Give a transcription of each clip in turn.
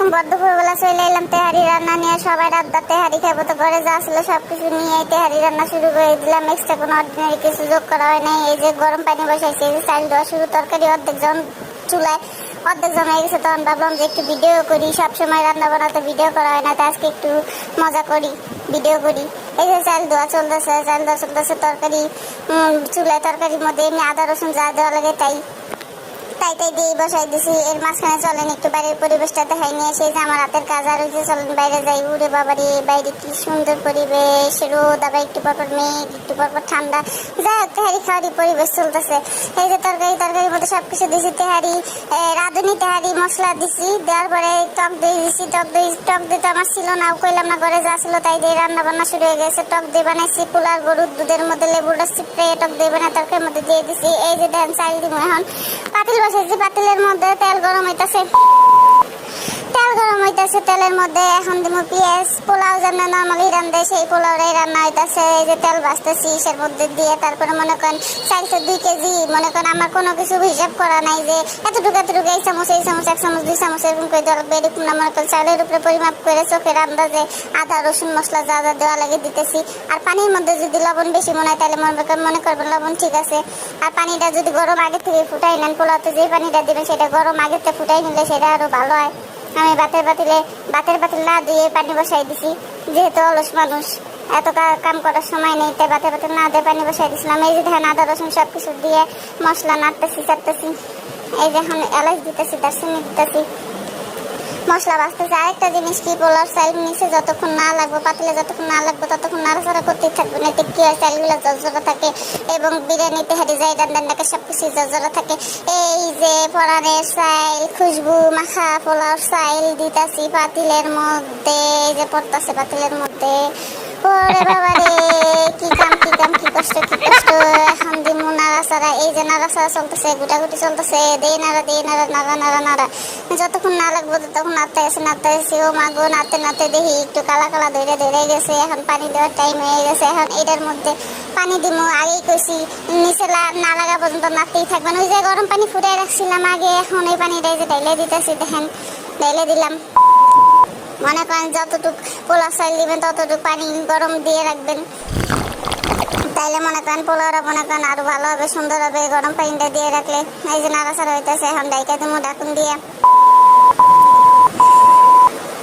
দুপুরবেলা চলে এলাম তেহারি রান্না নিয়ে। সবাই রাতটা তেহারি খাবো, তো ঘরে যা ছিল সবকিছু নিয়ে তেহারি রান্না শুরু করে দিলাম। এক্সট্রা কোনো অর্ডিনারি কিছু যোগ করা হয় নাই। এই যে গরম পানি বসাইছি, এই যে চাল দেওয়া শুরু, তরকারি অর্ধেক যখন চুলায় অর্ধেক জমা হয়ে গেছে, তখন ভাবলাম যে একটু ভিডিও করি। সবসময় রান্না বান্নাতে ভিডিও করা হয় না, তো আজকে একটু মজা করি, ভিডিও করি। এই যে চাল দেওয়া চলতেছে, তরকারি চুলায়, তরকারির মধ্যে এমনি আদা রসুন যা দেওয়া লাগে তাই দিয়ে বসাই দিছি। এর মাঝখানে চলেন একটু বাইরের পরিবেশটা দেখাই নিয়ে এসে, যে আমার হাতের কাজ আর হয়েছে, চলেন বাইরে যাই। উড়ে বাবারে, বাইরে কি সুন্দর পরিবেশ, রোদ, আবার একটু পরপর মেঘ, একটু পরপর ঠান্ডা। যাই হোক, তেহারি খাওয়ারই পরিবেশ চলতেছে। এই যে তরকারির মধ্যে সবকিছু দিছি। তেহারি রাঁধুনি তেহারি মশলা দিছি, দেওয়ার পরে টক দই দিছি। টক দই তো আমার ছিল না, কইলাম না, ঘরে যা ছিল তাই দিয়ে রান্না বান্না শুরু হয়ে গেছে। টক দই বানাইছি, পোলার গরুর দুধের মধ্যে লেবুটা চিপড়ে টক দই বানাই তরকারির মধ্যে দিয়ে দিছি। এই যে দেন চাল দিব। এখন পাতিল বসাইছি, পাতিলের মধ্যে তেল গরম হইতাছে, তেলের মধ্যে এখন দিব পেঁয়াজ। পোলাও যেন নর্মালি রান্ধে সেই পোলাওটাই রান্না হইতাছে। এই যে তেল ভাজতেছি ইসের মধ্যে দিয়ে। তারপরে মনে করেন 402 কেজি, মনে করেন আমার কোনো কিছু হিসাব করা নাই যে এতটুকু এই চামচ 1 চামচ 2 চামচ এরকম করে দেওয়া লাগবে, এরকম না। মনে করেন চালের উপরে পরিমাপ করে চোখের আন্দাজে আদা রসুন মশলা যা যা দেওয়া লাগে দিতেছি। আর পানির মধ্যে যদি লবণ বেশি মনে হয় তাহলে মনে করবেন লবণ ঠিক আছে। আর পানিটা যদি গরম আগে থেকে ফুটাই নেন, পোলাওতে যে পানিটা দিবেন সেটা গরম আগে থেকে ফুটাই নিলে সেটা আরো ভালো হয়। আমি বাতের বাতিল না দিয়ে পানি বসাই দিছি, যেহেতু অলস মানুষ, এত কাম করার সময় নেই, তাই বাতের না দিয়ে পানি বসাই দিছিলাম। এই যে দেখেন আদা রসুন সবকিছু দিয়ে মশলা নাড়তেছি। এই যে এখন এলাচ দিতেছি, দারচিনি দিতেছি, মশলা বাঁচতেছে। আরেকটা জিনিস কি, পোলার চাল নিচে যতক্ষণ না লাগবে, পাতিলে যতক্ষণ না লাগবে ততক্ষণ নাড়াচাড়া করতেই থাকবে, না এতে কি হয় চালগুলো জর্জরা থাকে এবং বিরিয়ানিতে হারি যায় রান্নাকে সবকিছু জর্জরা থাকে। এই যে পরানের চাল, খুশবু মাখা পোলার চাল দিতেছি পাতিলের মধ্যে, এই যে পড়তেছে পাতিলের মধ্যে। ওরে বাবা রে, কি কষ্ট। এখন দিমু নাড়াচাড়া। এই যে নাড়াচাড়া চলতেছে, গুটাগুটি চলতেছে, দে নাড়া। যতক্ষণ না লাগবে ততক্ষণ নাড়তে আসি। ও মাগো, নাড়তে দেখি একটু কালা ধরে গেছে। এখন পানি দেওয়ার টাইম হয়ে গেছে। এখন এটার মধ্যে পানি দিমু। আগেই কইছি নিচে না লাগা পর্যন্ত নাড়তেই থাকবেন। ওই যে গরম পানি ফুটাই রাখছিলাম আগে, এখন ওই পানিটা যে ঢেলে দিতেছি, দেখেন ঢেলে দিলাম। মনে করেন যতটুকু পোলাও চাল দিবেন ততটুকু পানি গরম দিয়ে রাখবেন, তাইলে মনে করেন পোলাওটা মনে করেন আরো ভালো হবে, সুন্দর হবে গরম পানিটা দিয়ে রাখলে। এই যে নাড়াচাড়া হইতেছে, এখন ডাইকা দিব ঢাকুন দিয়ে।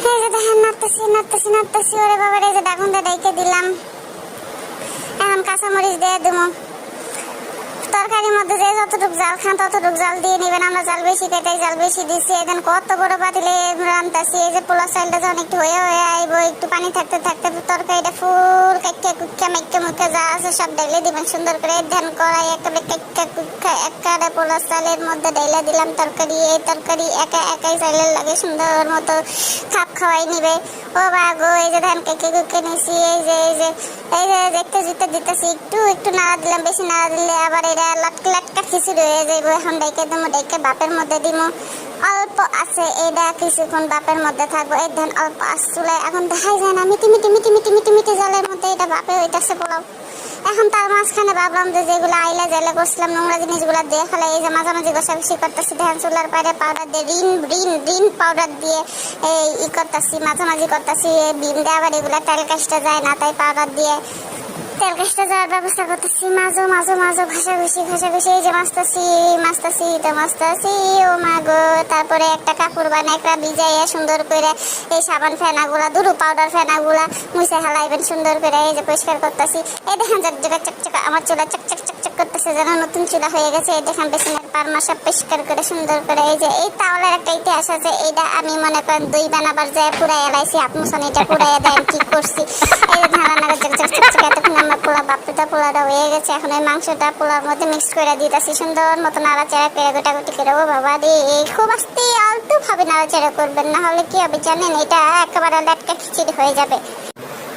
এই যে দেখেন নাড়তেছি। ওরে বাবার, এই যে ঢাকুন দিয়ে ডাইকে দিলাম। এখন কাঁচামরিচ দিয়ে দিব। তরকারির মধ্যে যে যতটুকু জাল খান ততটুকু জাল দিয়ে নেবেন। আমরা জাল বেশি খাই, জাল বেশি দিচ্ছি। এখন কত বড় পাতিলে রান্তাছি। এই যে পোলাও চালটা যখন একটু হয়ে আইব, একটু পানি থাকতে তরকারিটা ফুল কাইকা মেখে যা আছে সব ঢেলে দিবেন সুন্দর করে। ধ্যান করাই একেবারে পোলাও চালের মধ্যে ঢেলে দিলাম তরকারি। এই তরকারি একাই চালের লাগে সুন্দর মতো খাপ খাওয়াই নিবে। ও বাগো, এই যে ধান কেকে নিছি। এই যে দেখতে দিতেছি, একটু নাড়া দিলাম। বেশি নাড়া দিলে আবার এটা লাটকা খিচুড়ি হয়ে যাইব। এখন ডাইকে বাপের মধ্যে দিব। অল্প আছে এটা কিছুক্ষণ বাপের মধ্যে থাকবো। এই ধান অল্প আসলে এখন দেখাই যায় না, মিটি জলের মধ্যে এটা বাপে হইতেছে পোলাও। এখন তার মাঝখানে ভাবলাম যে যেগুলো আইলা জেলে করছিলাম নোংরা জিনিসগুলো দিয়ে ফেলে, এই যে মাঝামাঝি ঘষাঘষি করতেছি। ধান চুলার পাড়ে পাউডার দিয়ে রিন পাউডার দিয়ে এই করতেছি, মাঝামাঝি করতেছি। বিন দিয়ে আবার এগুলো তেল কাজটা যায় না, তাই পাউডার দিয়ে তেল কাজটা যাওয়ার ব্যবস্থা করতেছি। মাঝো ঘষাঘষি। এই যে মাছতাছি। ও মাগো, তারপরে একটা কাপড় বানাই একটা ভিজাইয়া সুন্দর করে এই সাবান ফেনাগুলা, দুরু পাউডার ফেনাগুলা মুছে হালাইবেন সুন্দর করে। এই যে পরিষ্কার করতেছি। এই দেখেন চকচকা আমার চুলা চকচক করতেছে, যেন নতুন চুলা হয়ে গেছে। এই দেখেন বেসিনের পারমা সব পরিষ্কার করে সুন্দর করে। এই যে এই তাওয়ালের একটা ইতিহাস আছে, এইটা আমি মনে করেন দই বানাবার যায় পুরাই এলাইছি, আত্মসানিটা পুরাইয়া দেন কি করছি। এই যে ধানা চকচক এতক্ষণ আমার পোলাটা হয়ে গেছে। এখন এই মাংসটা পোলার মধ্যে মিক্স করে দিতেছি সুন্দর মতো নাড়াচাড়া করে গোটাগুটি করে। ও বাবা রে, খুব আস্তে আলতু ভাবে নাড়াচাড়া করবেন, না হলে কি হবে জানেন, এটা একেবারে লাটকা খিচুড়ি হয়ে যাবে।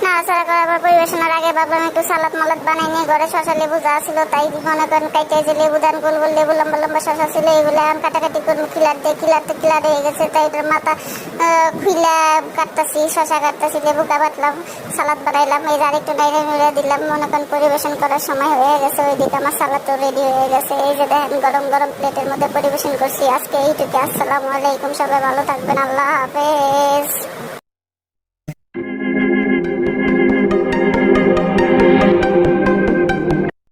নাড়াচাড়া করার পর পরিবেশনের আগে ভাবলাম একটু সালাদ মালাদ বানাই নিয়ে, ঘরে শশা লেবু যা ছিল তাই মনে করেন কাইটে, যে লেবু দান গোল গোল লেবু লম্বা লম্বা শশা ছিল এগুলো এখন কাটাকাটি করুন, খিলার দিয়ে খিলার হয়ে গেছে, তাই এটার মাথা খুইলা কাটতেছি, শশা কাটতেছি, লেবু কাটলাম, সালাদ বানাইলাম, এই আরেকটু নাইড়ে নুড়ে দিলাম, মনে করেন পরিবেশন করার সময় হয়ে গেছে। ওইদিকে আমার সালাদ তো রেডি হয়ে গেছে, এই যে দেখেন গরম গরম প্লেটের মধ্যে পরিবেশন করছি। আজকে এইটুকু, আসসালামু আলাইকুম, সবাই ভালো থাকবেন, আল্লাহ হাফেজ।